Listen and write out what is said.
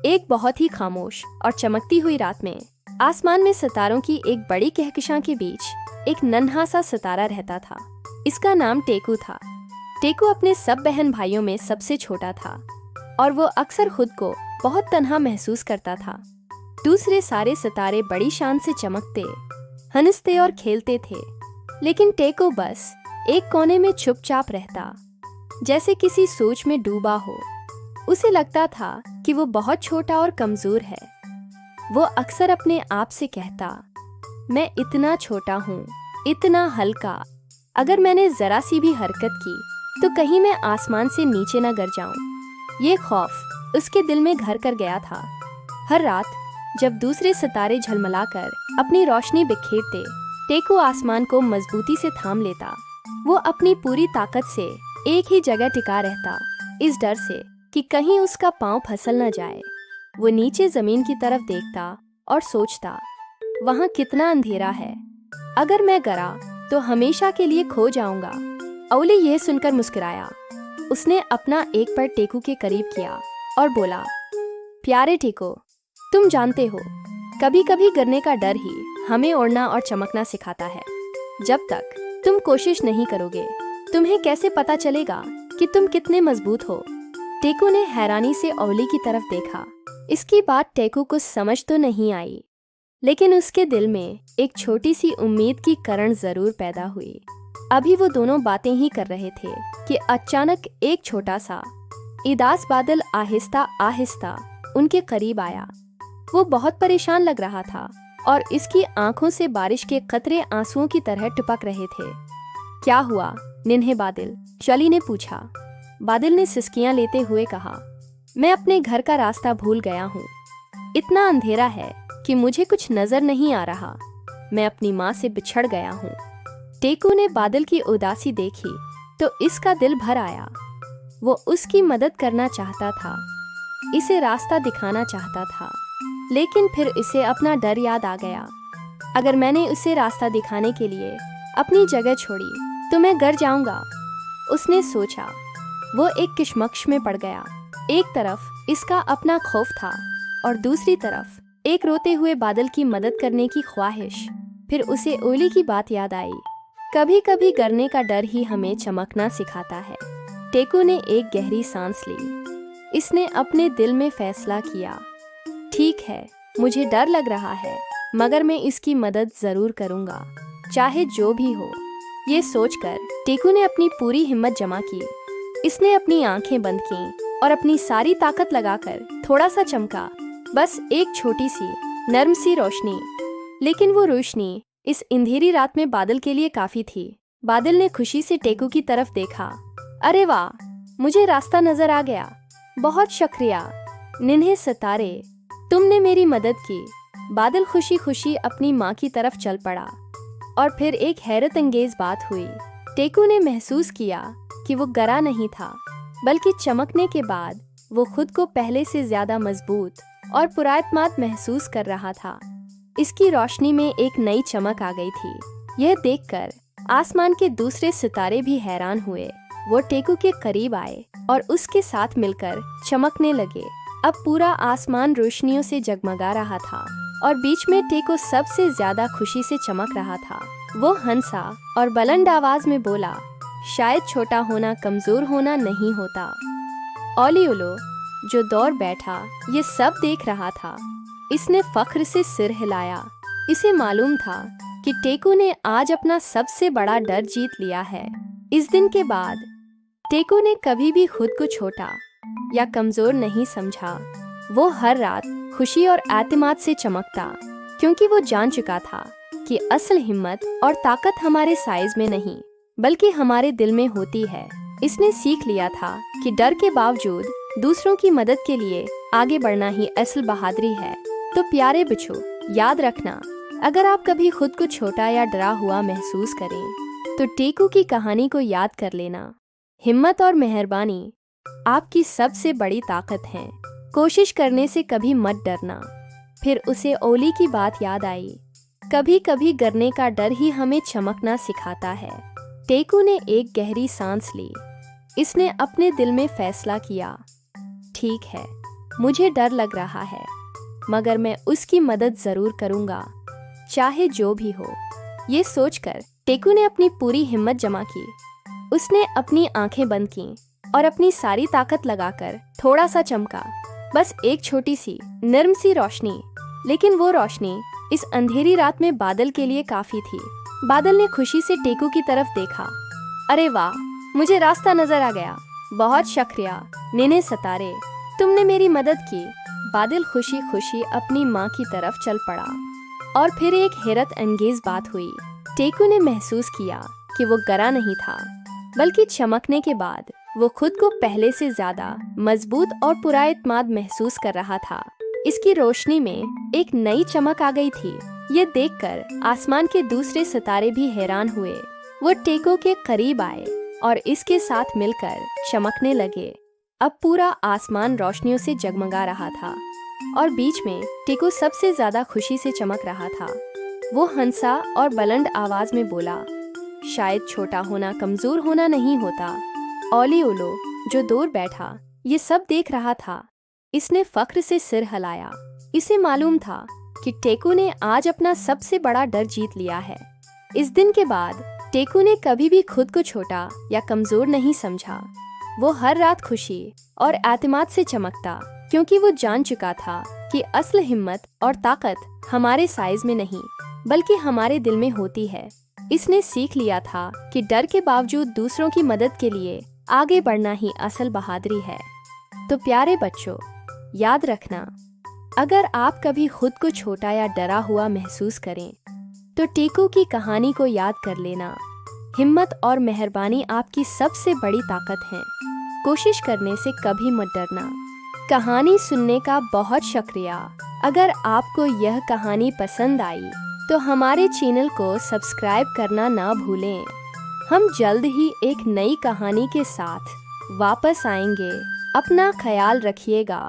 एक बहुत ही खामोश और चमकती हुई रात में आसमान में सितारों की एक बड़ी कहकशां के बीच एक नन्हा सा सितारा रहता था। इसका नाम टेकू था। टेकू अपने सब बहन भाइयों में सबसे छोटा था और वो अक्सर खुद को बहुत तन्हा महसूस करता था। दूसरे सारे सितारे बड़ी शान से चमकते, हंसते और खेलते थे, लेकिन टेकू बस एक कोने में चुपचाप रहता, जैसे किसी सोच में डूबा हो। उसे लगता था कि वो बहुत छोटा और कमजोर है। वो अक्सर अपने आप से कहता, मैं इतना छोटा हूँ, इतना हल्का, अगर मैंने जरा सी भी हरकत की तो कहीं मैं आसमान से नीचे न गिर जाऊं। ये खौफ उसके दिल में घर कर गया था। हर रात जब दूसरे सितारे झलमलाकर अपनी रोशनी बिखेरते, टेकू आसमान को मजबूती से थाम लेता। वो अपनी पूरी ताकत से एक ही जगह टिका रहता, इस डर से कि कहीं उसका पांव फिसल न जाए। वो नीचे जमीन की तरफ देखता और सोचता, वहां कितना अंधेरा है, अगर मैं गिरा तो हमेशा के लिए खो जाऊंगा। ओली यह सुनकर मुस्कुराया। उसने अपना एक पैर टेकू के करीब किया और बोला, प्यारे टेकू, तुम जानते हो, कभी कभी गिरने का डर ही हमें उड़ना और चमकना सिखाता है। जब तक तुम कोशिश नहीं करोगे, तुम्हें कैसे पता चलेगा कि तुम कितने मजबूत हो। टेकू ने हैरानी से ओली की तरफ देखा। इसकी बात टेकू को समझ तो नहीं आई, लेकिन उसके दिल में एक छोटी सी उम्मीद की किरण जरूर पैदा हुई। अभी वो दोनों बातें ही कर रहे थे कि अचानक एक छोटा सा उदास बादल आहिस्ता आहिस्ता उनके करीब आया। वो बहुत परेशान लग रहा था और इसकी आंखों से बारिश के कतरे आंसुओं की तरह टपक रहे थे। क्या हुआ नन्हे बादल? शली ने पूछा। बादल ने सिसकियां लेते हुए कहा, मैं अपने घर का रास्ता भूल गया हूँ। इतना अंधेरा है कि मुझे कुछ नजर नहीं आ रहा। मैं अपनी माँ से बिछड़ गया हूँ। टेकू ने बादल की उदासी देखी तो इसका दिल भर आया। वो उसकी मदद करना चाहता था, इसे रास्ता दिखाना चाहता था, लेकिन फिर इसे अपना डर याद आ गया। अगर मैंने उसे रास्ता दिखाने के लिए अपनी जगह छोड़ी तो मैं गिर जाऊंगा, उसने सोचा। वो एक कश्मकश में पड़ गया। एक तरफ इसका अपना खौफ था और दूसरी तरफ एक रोते हुए बादल की मदद करने की ख्वाहिश। फिर उसे ओली की बात याद आई, कभी कभी गिरने का डर ही हमें चमकना सिखाता है। टेकू ने एक गहरी सांस ली। इसने अपने दिल में फैसला किया, ठीक है, मुझे डर लग रहा है, मगर मैं इसकी मदद जरूर करूंगा, चाहे जो भी हो। ये सोचकर टेकू ने अपनी पूरी हिम्मत जमा की। इसने अपनी आंखें बंद की और अपनी सारी ताकत लगाकर थोड़ा सा चमका, बस एक छोटी सी नर्म सी रोशनी। लेकिन वो रोशनी इस अंधेरी रात में बादल के लिए काफी थी। बादल ने खुशी से टेकू की तरफ देखा। अरे वाह, मुझे रास्ता नजर आ गया, बहुत शुक्रिया नन्हे सितारे, तुमने मेरी मदद की। बादल खुशी खुशी अपनी माँ की तरफ चल पड़ा और फिर एक हैरत अंगेज बात हुई। टेकू ने महसूस किया कि वो गिरा नहीं था, बल्कि चमकने के बाद वो खुद को पहले से ज्यादा मजबूत और पुरातमाद महसूस कर रहा था। इसकी रोशनी में एक नई चमक आ गई थी। यह देखकर आसमान के दूसरे सितारे भी हैरान हुए। वो टेकू के करीब आए और उसके साथ मिलकर चमकने लगे। अब पूरा आसमान रोशनियों से जगमगा रहा था और बीच में टेकू सबसे ज्यादा खुशी से चमक रहा था। वो हंसा और बुलंद आवाज में बोला, शायद छोटा होना कमजोर होना नहीं होता। ओली उलो, जो दौड़ बैठा, ये सब देख रहा था। इसने फख्र से सिर हिलाया। इसे मालूम था कि टेकू ने आज अपना सबसे बड़ा डर जीत लिया है। इस दिन के बाद टेकू ने कभी भी खुद को छोटा या कमजोर नहीं समझा। वो हर रात खुशी और एतमाद से चमकता, क्योंकि वो जान चुका था कि असल हिम्मत और ताकत हमारे साइज में नहीं, बल्कि हमारे दिल में होती है। इसने सीख लिया था कि डर के बावजूद दूसरों की मदद के लिए आगे बढ़ना ही असल बहादुरी है। तो प्यारे बच्चों, याद रखना, अगर आप कभी खुद को छोटा या डरा हुआ महसूस करें तो टेकू की कहानी को याद कर लेना। हिम्मत और मेहरबानी आपकी सबसे बड़ी ताकत है। कोशिश करने से कभी मत डरना। फिर उसे ओली की बात याद आई, कभी कभी गिरने का डर ही हमें चमकना सिखाता है। टेकू ने एक गहरी सांस ली। इसने अपने दिल में फैसला किया, ठीक है, मुझे डर लग रहा है, मगर मैं उसकी मदद जरूर करूंगा, चाहे जो भी हो। ये सोचकर टेकू ने अपनी पूरी हिम्मत जमा की। उसने अपनी आंखें बंद की और अपनी सारी ताकत लगाकर थोड़ा सा चमका। बस एक छोटी सी नर्म सी रोशनी, लेकिन वो रोशनी इस अंधेरी रात में बादल के लिए काफी थी। बादल ने खुशी से टेकू की तरफ देखा। अरे वाह, मुझे रास्ता नजर आ गया। बहुत शुक्रिया नन्हे सितारे, तुमने मेरी मदद की। बादल खुशी खुशी अपनी माँ की तरफ चल पड़ा। और फिर एक हैरत अंगेज बात हुई। टेकू ने महसूस किया कि वो गरा नहीं था, बल्कि चमकने के बाद वो खुद को पहले से ज्यादा मजबूत और पुराएतमाद महसूस कर रहा था। इसकी रोशनी में एक नई चमक आ गई थी। ये देखकर आसमान के दूसरे सितारे भी हैरान हुए। वो टेकू के करीब आए और इसके साथ मिलकर चमकने लगे। अब पूरा आसमान रोशनियों से जगमगा रहा था और बीच में टेकू सबसे ज्यादा खुशी से चमक रहा था। वो हंसा और बुलंद आवाज में बोला, शायद छोटा होना कमजोर होना नहीं होता। ओली ओलो, जो दूर बैठा, ये सब देख रहा था। इसने फख्र से सिर हिलाया। इसे मालूम था कि टेकू ने आज अपना सबसे बड़ा डर जीत लिया है। इस दिन के बाद टेकू ने कभी भी खुद को छोटा या कमजोर नहीं समझा। वो हर रात खुशी और एतमाद से चमकता, क्योंकि वो जान चुका था कि असल हिम्मत और ताकत हमारे साइज में नहीं, बल्कि हमारे दिल में होती है। इसने सीख लिया था कि डर के बावजूद दूसरों की मदद के लिए आगे बढ़ना ही असल बहादुरी है। तो प्यारे बच्चों, याद रखना, अगर आप कभी खुद को छोटा या डरा हुआ महसूस करें, तो टेकू की कहानी को याद कर लेना। हिम्मत और मेहरबानी आपकी सबसे बड़ी ताकत है। कोशिश करने से कभी मत डरना। कहानी सुनने का बहुत शुक्रिया। अगर आपको यह कहानी पसंद आई तो हमारे चैनल को सब्सक्राइब करना ना भूलें। हम जल्द ही एक नई कहानी के साथ वापस आएंगे। अपना ख्याल रखिएगा।